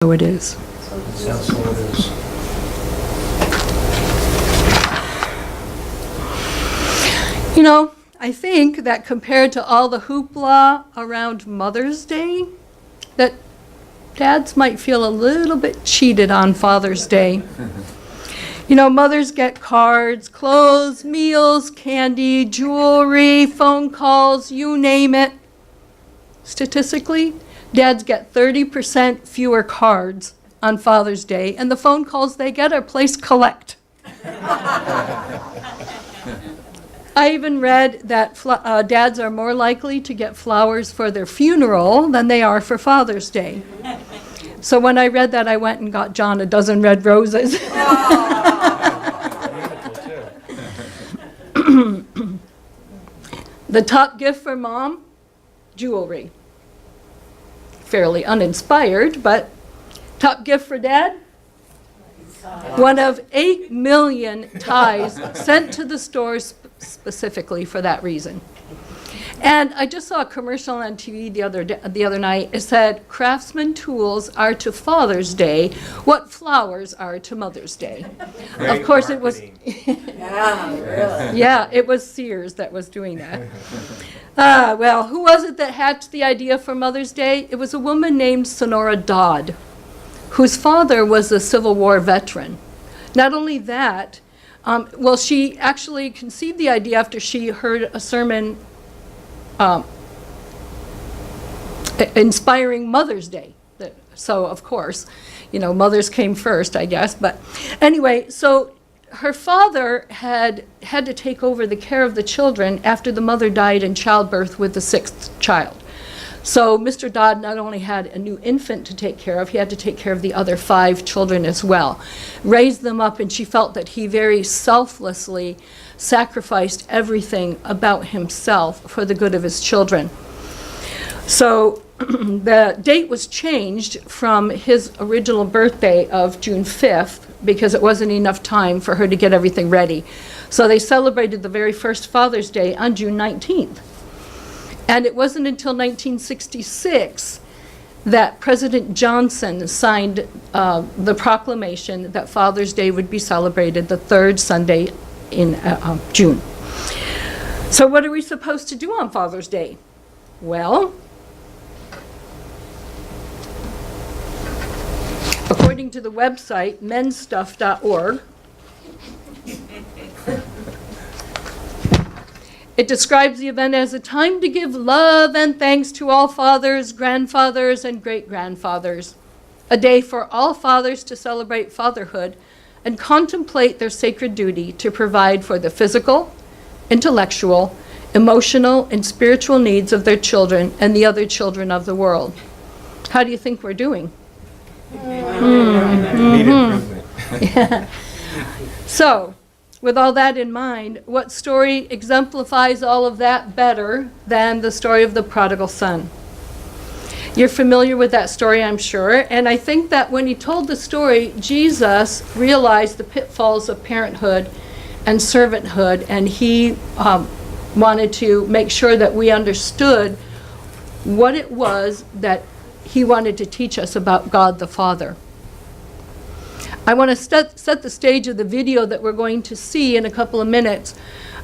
So it is. That's so it is. You know, I think that compared to all the hoopla around Mother's Day, that dads might feel a little bit cheated on Father's Day. You know, mothers get cards, clothes, meals, candy, jewelry, phone calls, you name it. Statistically, dads get 30% fewer cards on Father's Day, and the phone calls they get are placed collect. I even read that dads are more likely to get flowers for their funeral than they are for Father's Day. So when I read that, I went and got John a dozen red roses. The top gift for Mom, jewelry. Fairly uninspired, but top gift for Dad? One of 8 million ties sent to the stores specifically for that reason. And I just saw a commercial on TV the other night. It said, "Craftsman tools are to Father's Day what flowers are to Mother's Day." Great of course, it was. Yeah, really. Yeah, it was Sears that was doing that. Well, who was it that hatched the idea for Mother's Day? It was a woman named Sonora Dodd, whose father was a Civil War veteran. Not only that, well, she actually conceived the idea after she heard a sermon inspiring Mother's Day. So, of course, you know, mothers came first, I guess. But anyway, so her father had to take over the care of the children after the mother died in childbirth with the 6th child. So Mr. Dodd not only had a new infant to take care of, he had to take care of the other 5 children as well. Raised them up, and she felt that he very selflessly sacrificed everything about himself for the good of his children. So the date was changed from his original birthday of June 5th because it wasn't enough time for her to get everything ready. So they celebrated the very first Father's Day on June 19th. And it wasn't until 1966 that President Johnson signed the proclamation that Father's Day would be celebrated the 3rd Sunday in June. So what are we supposed to do on Father's Day? Well, according to the website menstuff.org, it describes the event as a time to give love and thanks to all fathers, grandfathers, and great-grandfathers. A day for all fathers to celebrate fatherhood and contemplate their sacred duty to provide for the physical, intellectual, emotional, and spiritual needs of their children and the other children of the world. How do you think we're doing? Need improvement. Yeah. So, with all that in mind, what story exemplifies all of that better than the story of the prodigal son? You're familiar with that story, I'm sure, and I think that when he told the story, Jesus realized the pitfalls of parenthood and servanthood, and he wanted to make sure that we understood what it was that he wanted to teach us about God the Father. I want to set the stage of the video that we're going to see in a couple of minutes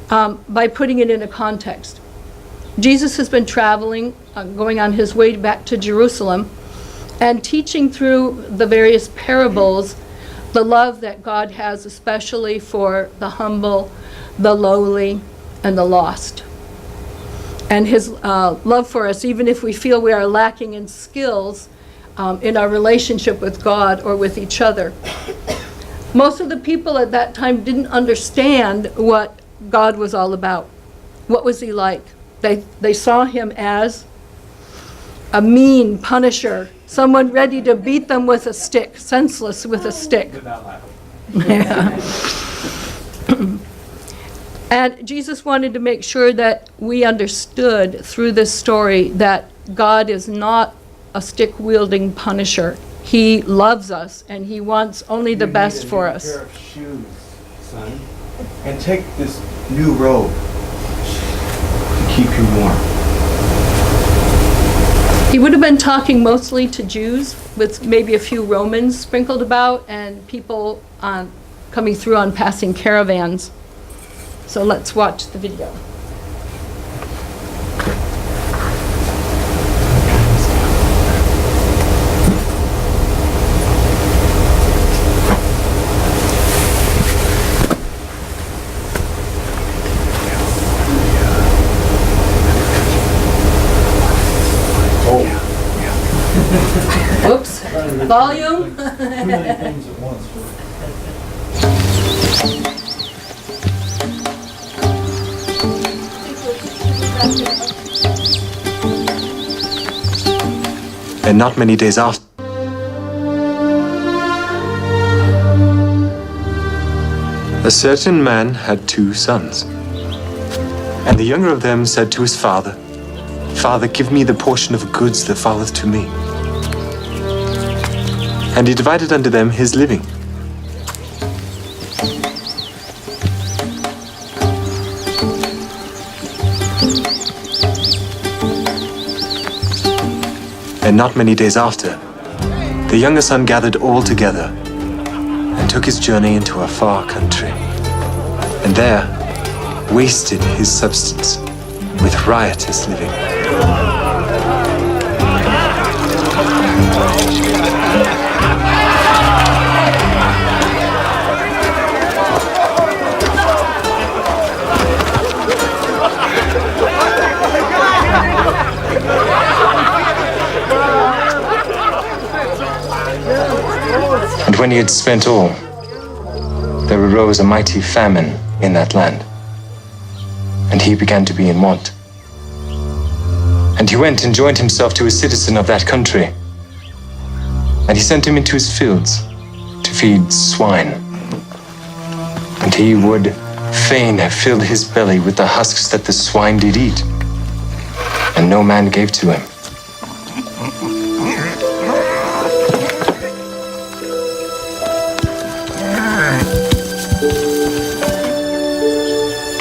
by putting it in a context. Jesus has been traveling, going on his way back to Jerusalem, and teaching through the various parables the love that God has, especially for the humble, the lowly, and the lost. And his love for us, even if we feel we are lacking in skills in our relationship with God or with each other. Most of the people at that time didn't understand what God was all about. What was he like? They saw him as a mean punisher, someone ready to beat them with a stick, senseless with a stick. Yeah. And Jesus wanted to make sure that we understood through this story that God is not a stick-wielding punisher. He loves us, and he wants only the best for us. You need a new pair of shoes, son, and take this new robe to keep you warm. He would have been talking mostly to Jews, with maybe a few Romans sprinkled about, and people coming through on passing caravans. So let's watch the video. Whoops, volume. Too many things at once. And not many days after, a certain man had 2 sons. And the younger of them said to his father, Father, give me the portion of goods that falleth to me. And he divided unto them his living. And not many days after, the younger son gathered all together and took his journey into a far country, and there wasted his substance with riotous living. And when he had spent all, there arose a mighty famine in that land, and he began to be in want. And he went and joined himself to a citizen of that country, and he sent him into his fields to feed swine. And he would fain have filled his belly with the husks that the swine did eat, and no man gave to him.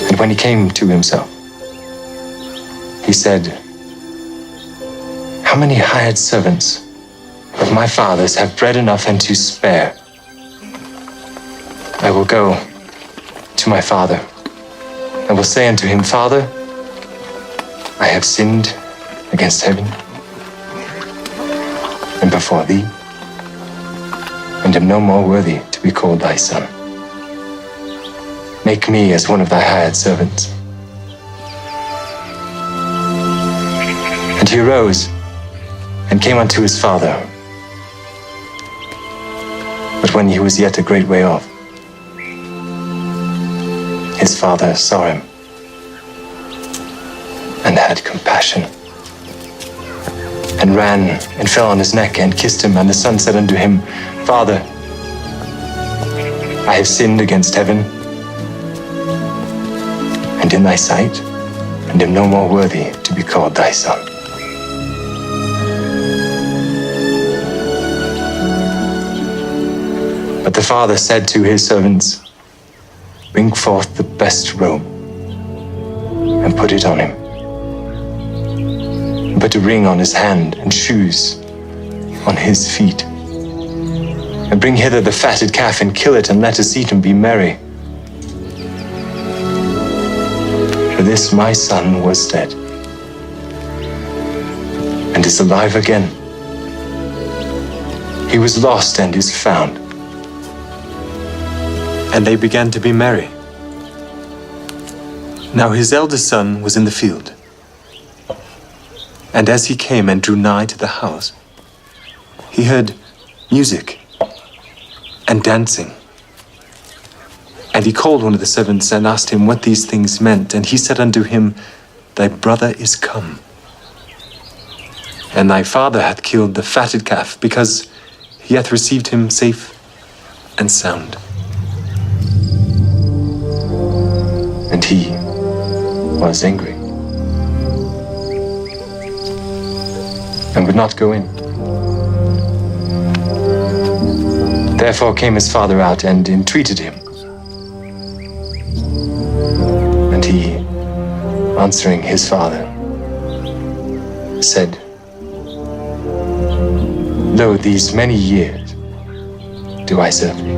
And when he came to himself, he said, How many hired servants of my father's have bread enough and to spare? I will go to my father and will say unto him, Father, I have sinned against heaven and before thee, and am no more worthy to be called thy son. Make me as one of thy hired servants. And he arose and came unto his father. But when he was yet a great way off, his father saw him and had compassion, and ran and fell on his neck and kissed him. And the son said unto him, Father, I have sinned against heaven and in thy sight, and am no more worthy to be called thy son. But the father said to his servants, Bring forth the best robe and put it on him. And put a ring on his hand and shoes on his feet. And bring hither the fatted calf and kill it, and let us eat and be merry. For this my son was dead and is alive again. He was lost and is found. And they began to be merry. Now his eldest son was in the field. And as he came and drew nigh to the house, he heard music and dancing. And he called one of the servants and asked him what these things meant. And he said unto him, Thy brother is come, and thy father hath killed the fatted calf, because he hath received him safe and sound. And he was angry and would not go in. Therefore came his father out and entreated him. And he, answering his father, said, lo, these many years do I serve thee.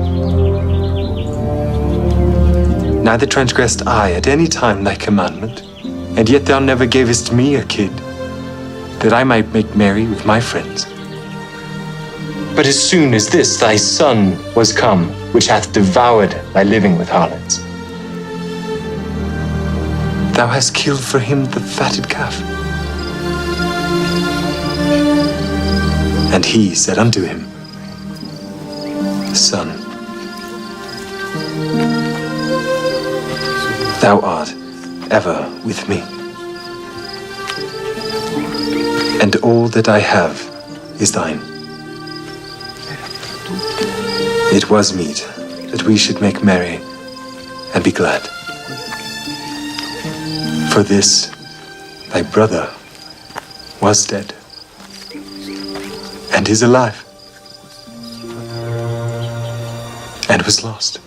Neither transgressed I at any time thy commandment, and yet thou never gavest me a kid, that I might make merry with my friends. But as soon as this thy son was come, which hath devoured thy living with harlots, thou hast killed for him the fatted calf. And he said unto him, Son, thou art ever with me, and all that I have is thine. It was meet that we should make merry and be glad. For this thy brother was dead, and is alive, and was lost,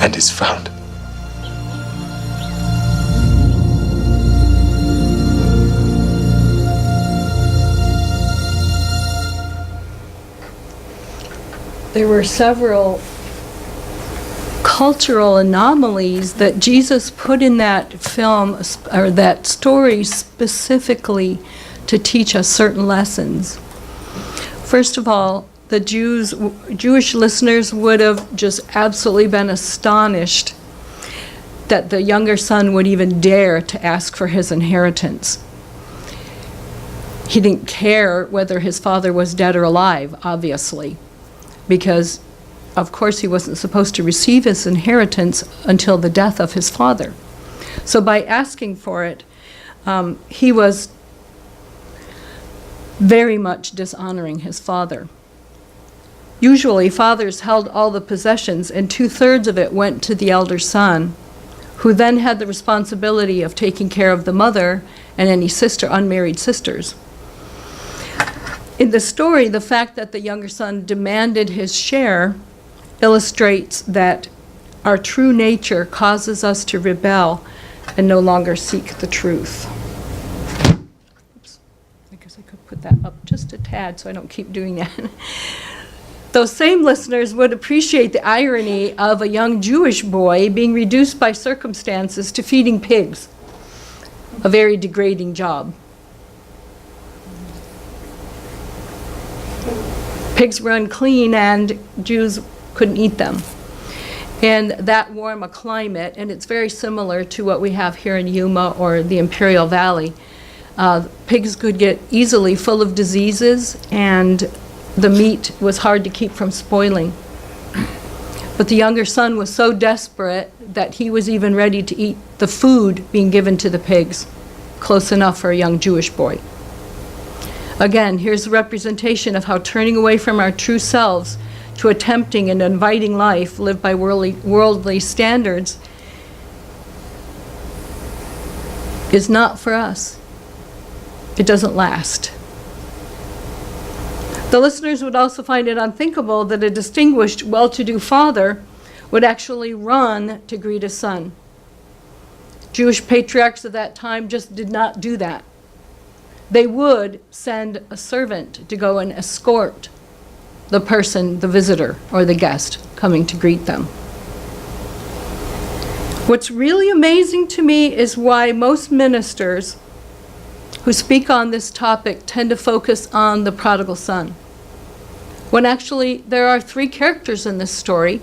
and is found. There were several cultural anomalies that Jesus put in that film, or that story, specifically to teach us certain lessons. First of all, the Jewish listeners would have just absolutely been astonished that the younger son would even dare to ask for his inheritance. He didn't care whether his father was dead or alive, obviously, because of course he wasn't supposed to receive his inheritance until the death of his father. So by asking for it, he was very much dishonoring his father. Usually fathers held all the possessions, and 2/3 of it went to the elder son, who then had the responsibility of taking care of the mother and any unmarried sisters. In the story, the fact that the younger son demanded his share illustrates that our true nature causes us to rebel and no longer seek the truth. Oops. I guess I could put that up just a tad so I don't keep doing that. Those same listeners would appreciate the irony of a young Jewish boy being reduced by circumstances to feeding pigs, a very degrading job. Pigs were unclean and Jews couldn't eat them. In that warm a climate, and it's very similar to what we have here in Yuma or the Imperial Valley, pigs could get easily full of diseases, and the meat was hard to keep from spoiling. But the younger son was so desperate that he was even ready to eat the food being given to the pigs, close enough for a young Jewish boy. Again, here's a representation of how turning away from our true selves to a tempting and inviting life lived by worldly standards is not for us. It doesn't last. The listeners would also find it unthinkable that a distinguished, well-to-do father would actually run to greet his son. Jewish patriarchs of that time just did not do that. They would send a servant to go and escort the person, the visitor, or the guest coming to greet them. What's really amazing to me is why most ministers who speak on this topic tend to focus on the prodigal son, when actually there are 3 characters in this story.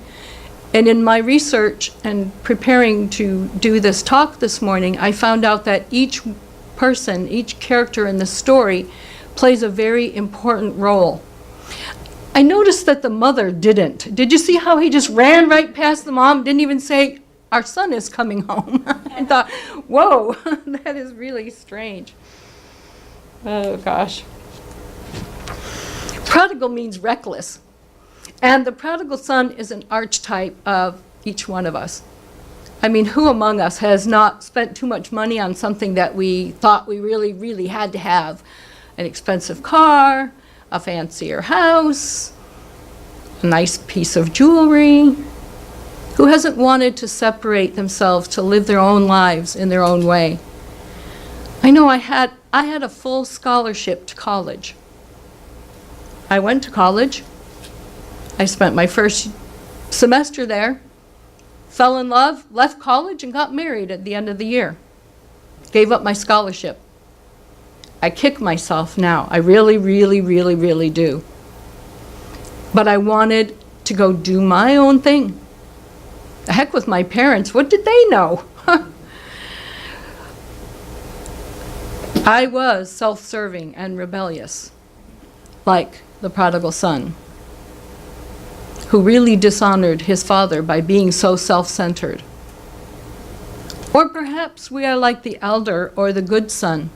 And in my research and preparing to do this talk this morning, I found out that each person, each character in the story plays a very important role. I noticed that the mother didn't. Did you see how he just ran right past the mom, didn't even say, "Our son is coming home"? I thought, whoa, that is really strange. Oh gosh. Prodigal means reckless. And the prodigal son is an archetype of each one of us. I mean, who among us has not spent too much money on something that we thought we really, really had to have? An expensive car, a fancier house, a nice piece of jewelry. Who hasn't wanted to separate themselves to live their own lives in their own way? I know I had I had a full scholarship to college. I went to college. I spent my first semester there, fell in love, left college, and got married at the end of the year. Gave up my scholarship. I kick myself now. I really, really, really, really do. But I wanted to go do my own thing. The heck with my parents. What did they know? I was self-serving and rebellious, like the prodigal son, who really dishonored his father by being so self-centered. Or perhaps we are like the elder or the good son,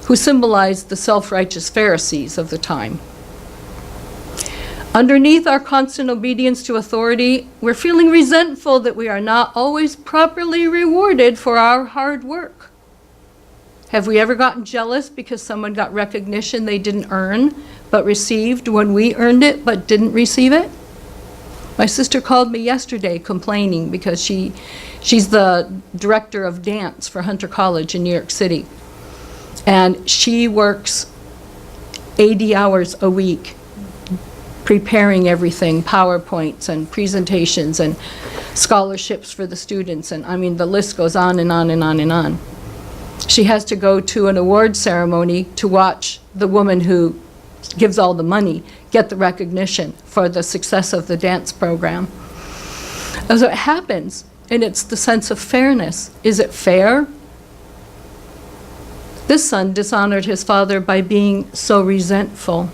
who symbolized the self-righteous Pharisees of the time. Underneath our constant obedience to authority, we're feeling resentful that we are not always properly rewarded for our hard work. Have we ever gotten jealous because someone got recognition they didn't earn, but received when we earned it, but didn't receive it? My sister called me yesterday complaining because she's the director of dance for Hunter College in New York City. And she works 80 hours a week preparing everything, PowerPoints and presentations and scholarships for the students. And I mean, the list goes on and on and on and on. She has to go to an award ceremony to watch the woman who gives all the money get the recognition for the success of the dance program. And so it happens, and it's the sense of fairness. Is it fair? This son dishonored his father by being so resentful.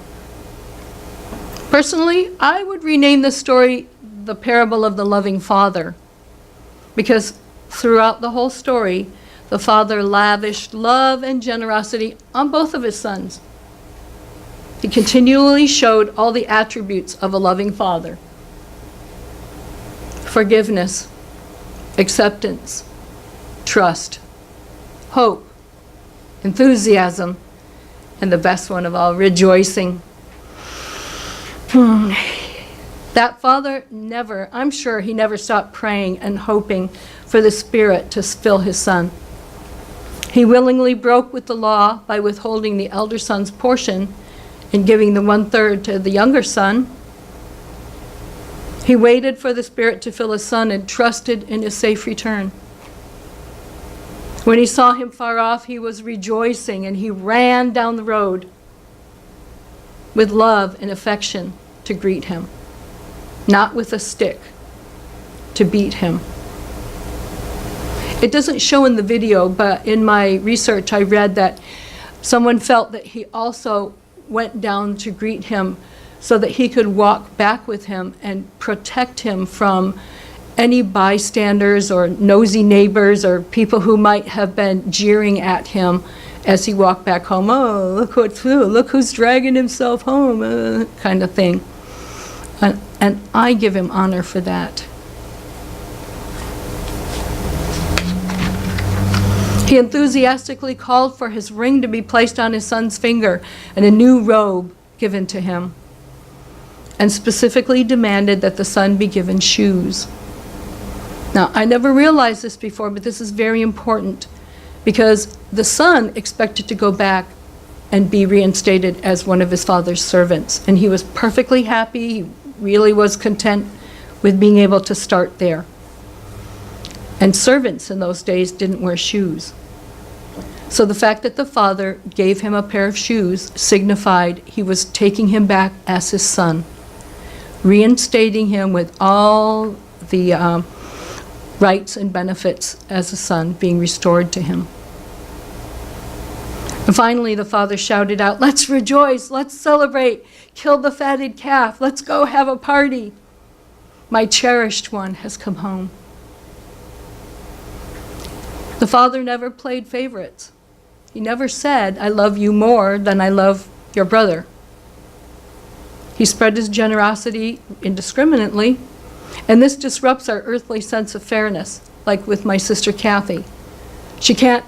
Personally, I would rename this story the parable of the loving father, because throughout the whole story, the father lavished love and generosity on both of his sons. He continually showed all the attributes of a loving father: forgiveness, acceptance, trust, hope, enthusiasm, and the best one of all, rejoicing. That father never, I'm sure he never stopped praying and hoping for the Spirit to fill his son. He willingly broke with the law by withholding the elder son's portion and giving the 1/3 to the younger son. He waited for the Spirit to fill his son and trusted in his safe return. When he saw him far off, he was rejoicing, and he ran down the road with love and affection to greet him, not with a stick to beat him. It doesn't show in the video, but in my research I read that someone felt that he also went down to greet him so that he could walk back with him and protect him from any bystanders or nosy neighbors or people who might have been jeering at him as he walked back home. Oh, look who's dragging himself home, kind of thing. And I give him honor for that. He enthusiastically called for his ring to be placed on his son's finger and a new robe given to him, and specifically demanded that the son be given shoes. Now, I never realized this before, but this is very important, because the son expected to go back and be reinstated as one of his father's servants, and he was perfectly happy. He really was content with being able to start there. And servants in those days didn't wear shoes. So the fact that the father gave him a pair of shoes signified he was taking him back as his son, reinstating him with all the rights and benefits as a son being restored to him. And finally, the father shouted out, "Let's rejoice, let's celebrate, kill the fatted calf, let's go have a party. My cherished one has come home." The father never played favorites. He never said, "I love you more than I love your brother." He spread his generosity indiscriminately, and this disrupts our earthly sense of fairness, like with my sister Kathy. She can't,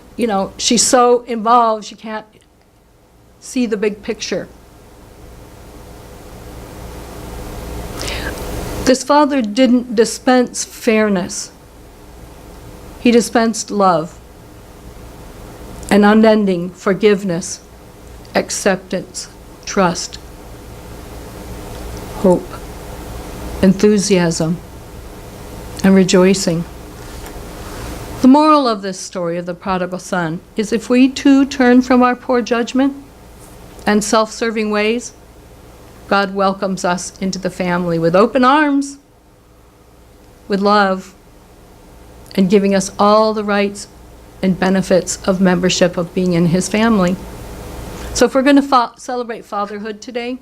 she's so involved, she can't see the big picture. This father didn't dispense fairness. He dispensed love. and unending forgiveness, acceptance, trust, hope, enthusiasm, and rejoicing. The moral of this story of the prodigal son is if we too turn from our poor judgment and self-serving ways, God welcomes us into the family with open arms, with love, and giving us all the rights and benefits of membership of being in his family. So if we're going to celebrate fatherhood today,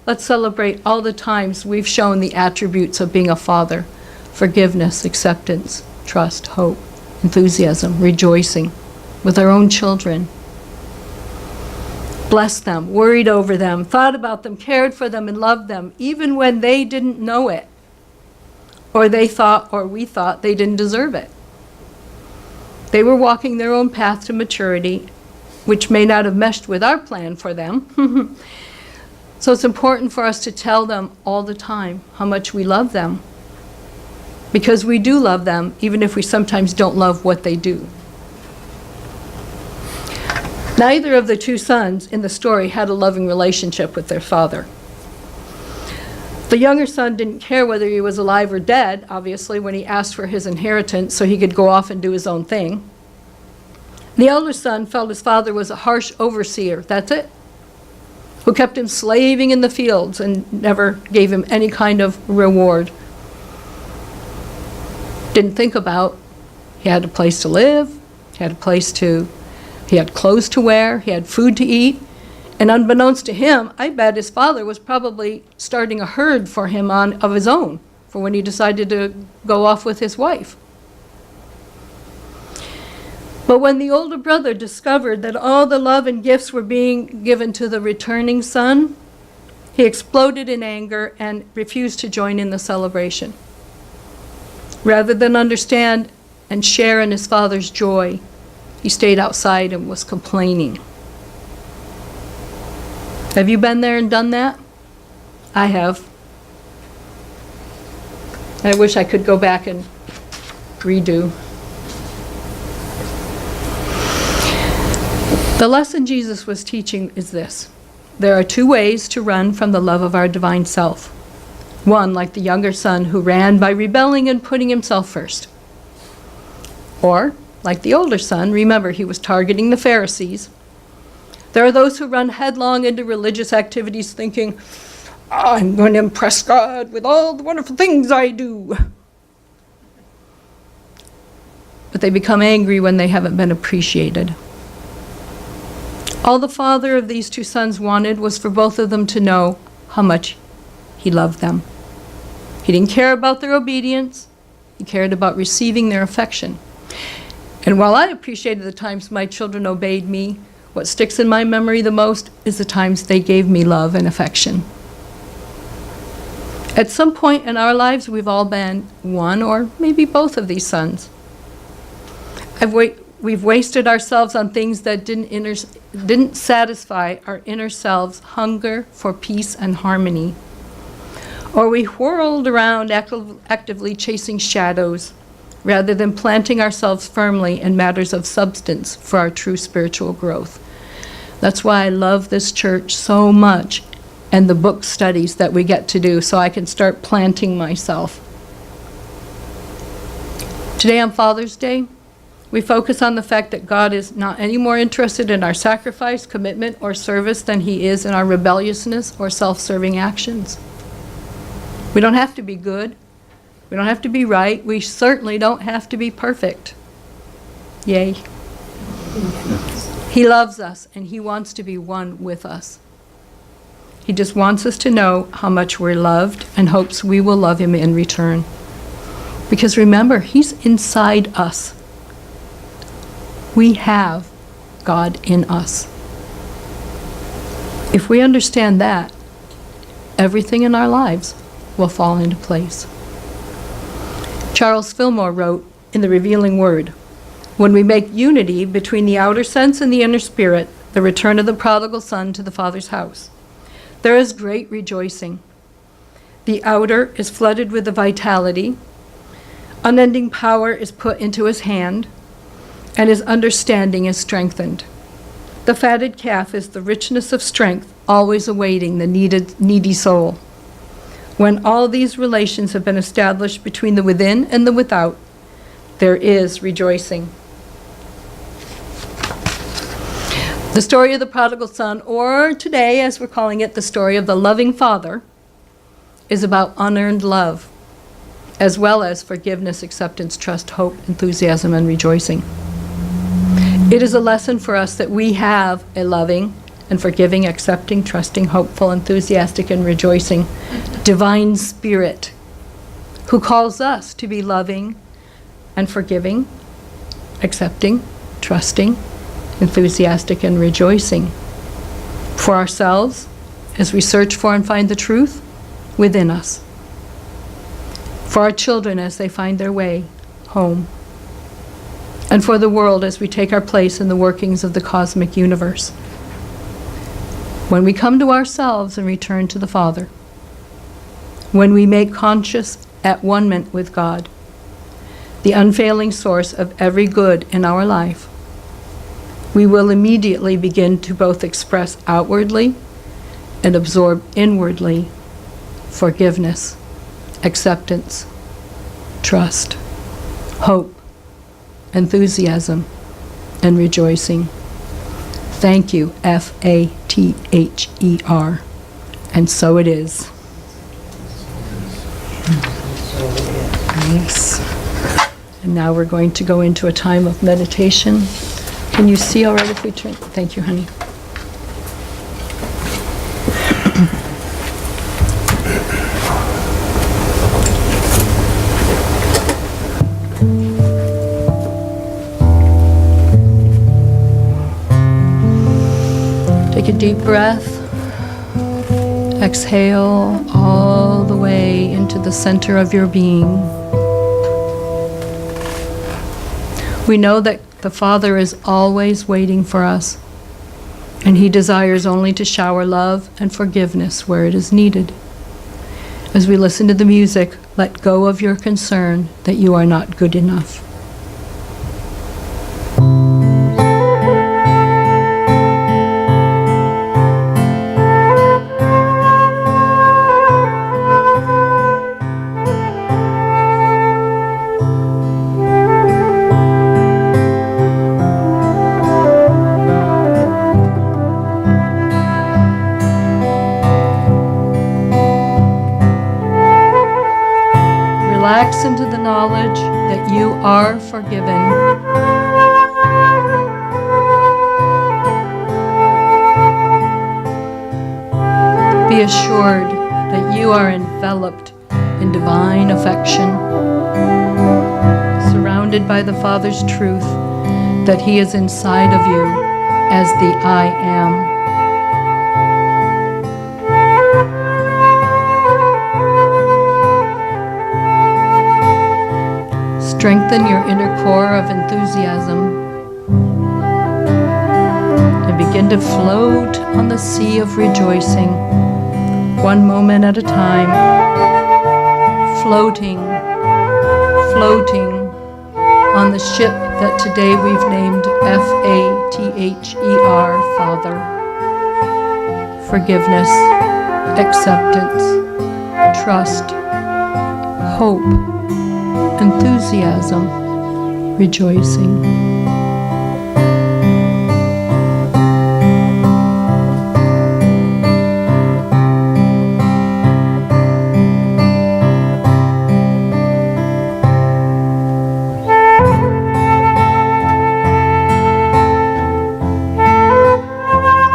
let's celebrate all the times we've shown the attributes of being a father: forgiveness, acceptance, trust, hope, enthusiasm, rejoicing with our own children. Blessed them, worried over them, thought about them, cared for them, and loved them, even when they didn't know it, or they thought, or we thought, they didn't deserve it. They were walking their own path to maturity, which may not have meshed with our plan for them. So it's important for us to tell them all the time how much we love them, because we do love them, even if we sometimes don't love what they do. Neither of the two sons in the story had a loving relationship with their father. The younger son didn't care whether he was alive or dead, obviously, when he asked for his inheritance so he could go off and do his own thing. The elder son felt his father was a harsh overseer, that's it, who kept him slaving in the fields and never gave him any kind of reward. Didn't think about he had a place to live, he had clothes to wear, he had food to eat, and unbeknownst to him, I bet his father was probably starting a herd for him of his own for when he decided to go off with his wife. But when the older brother discovered that all the love and gifts were being given to the returning son, he exploded in anger and refused to join in the celebration. Rather than understand and share in his father's joy, he stayed outside and was complaining. Have you been there and done that? I have. I wish I could go back and redo. The lesson Jesus was teaching is this: there are two ways to run from the love of our divine self. One, like the younger son who ran by rebelling and putting himself first. Or, like the older son, remember he was targeting the Pharisees. There are those who run headlong into religious activities thinking, I'm going to impress God with all the wonderful things I do. But they become angry when they haven't been appreciated. All the father of these two sons wanted was for both of them to know how much he loved them. He didn't care about their obedience. He cared about receiving their affection. And while I appreciated the times my children obeyed me, what sticks in my memory the most is the times they gave me love and affection. At some point in our lives, we've all been one or maybe both of these sons. We've wasted ourselves on things that didn't satisfy our inner selves' hunger for peace and harmony. Or we whirled around actively chasing shadows rather than planting ourselves firmly in matters of substance for our true spiritual growth. That's why I love this church so much and the book studies that we get to do, so I can start planting myself. Today on Father's Day, we focus on the fact that God is not any more interested in our sacrifice, commitment, or service than he is in our rebelliousness or self-serving actions. We don't have to be good. We don't have to be right. We certainly don't have to be perfect. Yay. He loves us, and he wants to be one with us. He just wants us to know how much we're loved and hopes we will love him in return. Because remember, he's inside us. We have God in us. If we understand that, everything in our lives will fall into place. Charles Fillmore wrote in The Revealing Word, when we make unity between the outer sense and the inner spirit, the return of the prodigal son to the Father's house, there is great rejoicing. The outer is flooded with the vitality, unending power is put into his hand, and his understanding is strengthened. The fatted calf is the richness of strength, always awaiting the needy soul. When all these relations have been established between the within and the without, there is rejoicing. The story of the prodigal son, or today, as we're calling it, the story of the loving father, is about unearned love, as well as forgiveness, acceptance, trust, hope, enthusiasm, and rejoicing. It is a lesson for us that we have a loving and forgiving, accepting, trusting, hopeful, enthusiastic, and rejoicing divine spirit who calls us to be loving and forgiving, accepting, trusting, enthusiastic, and rejoicing for ourselves as we search for and find the truth within us, for our children as they find their way home, and for the world as we take our place in the workings of the cosmic universe. When we come to ourselves and return to the Father, when we make conscious at-one-ment with God, the unfailing source of every good in our life, we will immediately begin to both express outwardly and absorb inwardly forgiveness, acceptance, trust, hope, enthusiasm, and rejoicing. Thank you, F-A-T-H-E-R. And so it is. Yes. And now we're going to go into a time of meditation. Can you see all right if we turn? Thank you, honey. Take a deep breath. Exhale all the way into the center of your being. We know that the Father is always waiting for us, and He desires only to shower love and forgiveness where it is needed. As we listen to the music, let go of your concern that you are not good enough. Relax into the knowledge that you are forgiven. Be assured that you are enveloped in divine affection, surrounded by the Father's truth that He is inside of you as the I Am. Strengthen your inner core of enthusiasm and begin to float on the sea of rejoicing, one moment at a time, floating on the ship that today we've named F-A-T-H-E-R, Father. Forgiveness, acceptance, trust, hope, enthusiasm, rejoicing.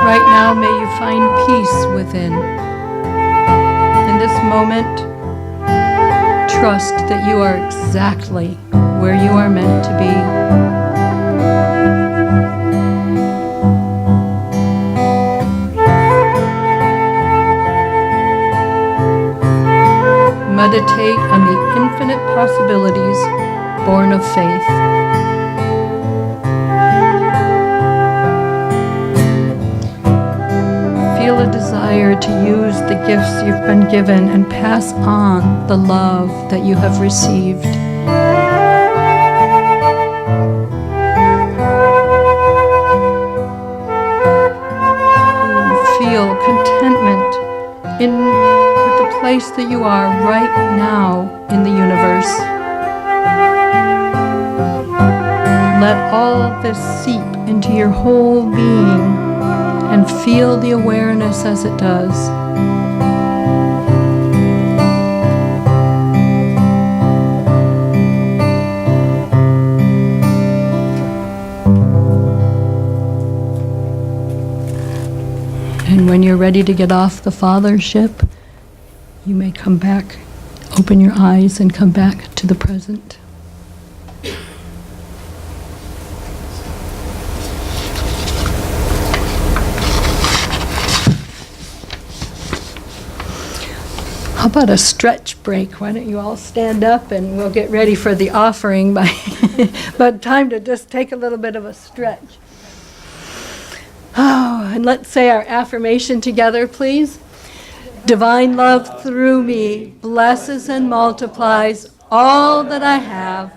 Right now, may you find peace within. In this moment, trust that you are exactly where you are meant to be. Meditate on the infinite possibilities born of faith. Feel a desire to use the gifts you've been given and pass on the love that you have received. in with the place that you are right now in the universe. Let all of this seep into your whole being and feel the awareness as it does. And when you're ready to get off the Father ship, you may come back, open your eyes and come back to the present. How about a stretch break? Why don't you all stand up and we'll get ready for the offering, but time to just take a little bit of a stretch. Oh, and let's say our affirmation together, please. Divine love through me blesses and multiplies all that I have,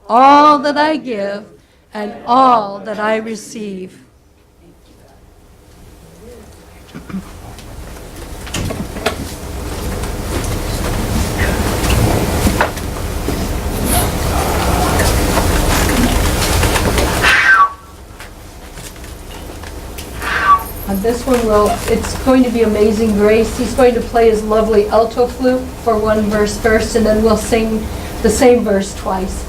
all that I give, and all that I receive. On this one, it's going to be Amazing Grace. He's going to play his lovely alto flute for one verse first, and then we'll sing the same verse twice.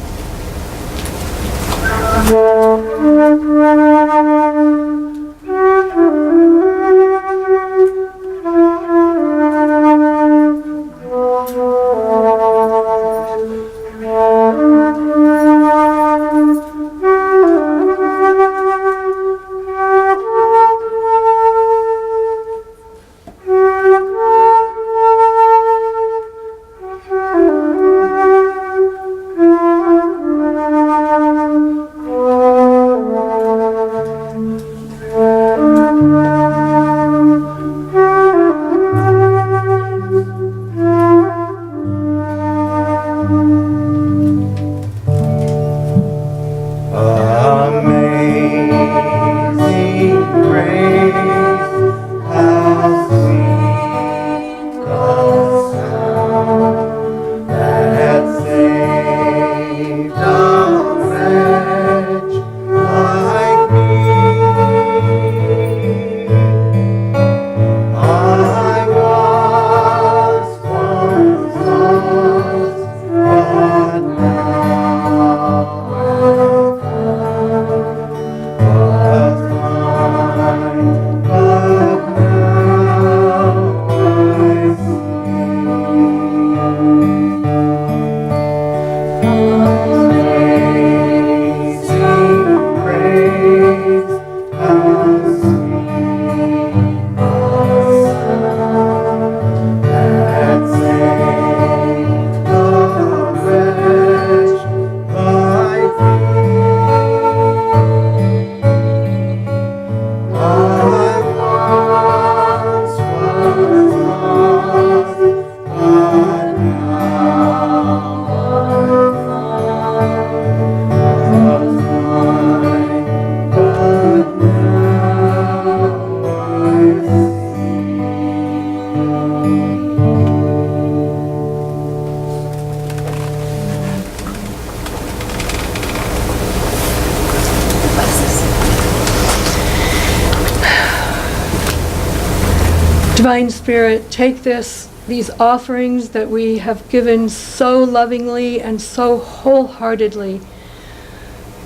Divine Spirit, take these offerings that we have given so lovingly and so wholeheartedly.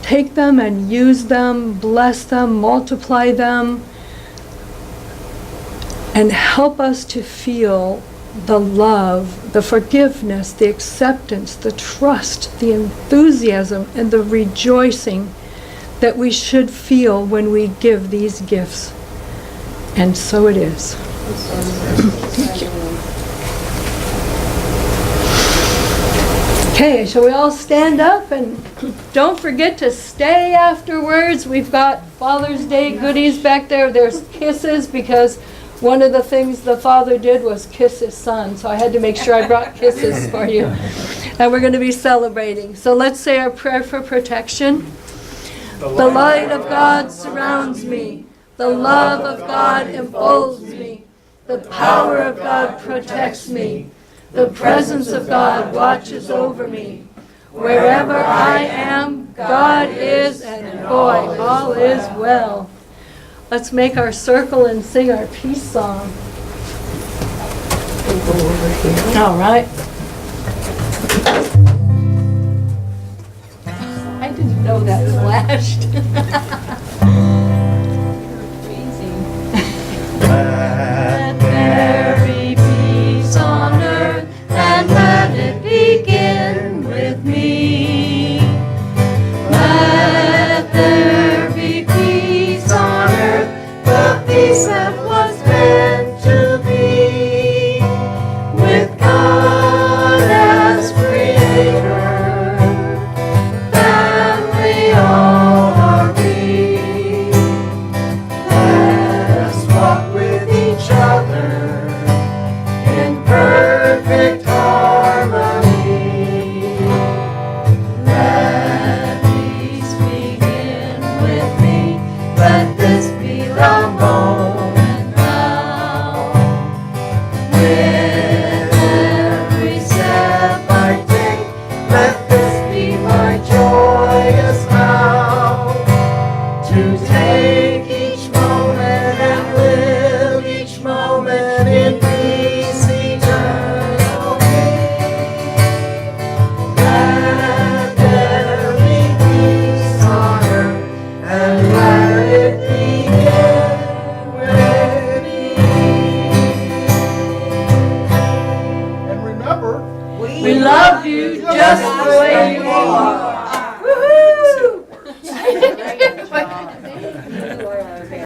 Take them and use them, bless them, multiply them, and help us to feel the love, the forgiveness, the acceptance, the trust, the enthusiasm, and the rejoicing that we should feel when we give these gifts. And so it is. Thank you. Okay, shall we all stand up, and don't forget to stay afterwards. We've got Father's Day goodies back there. There's kisses, because one of the things the Father did was kiss his Son, so I had to make sure I brought kisses for you. And we're going to be celebrating. So let's say our prayer for protection. The light of God surrounds me. The love of God enfolds me. The power of God protects me. The presence of God watches over me. Wherever I am, God is, and boy, all is well. Let's make our circle and sing our peace song. All right. I didn't know that flashed.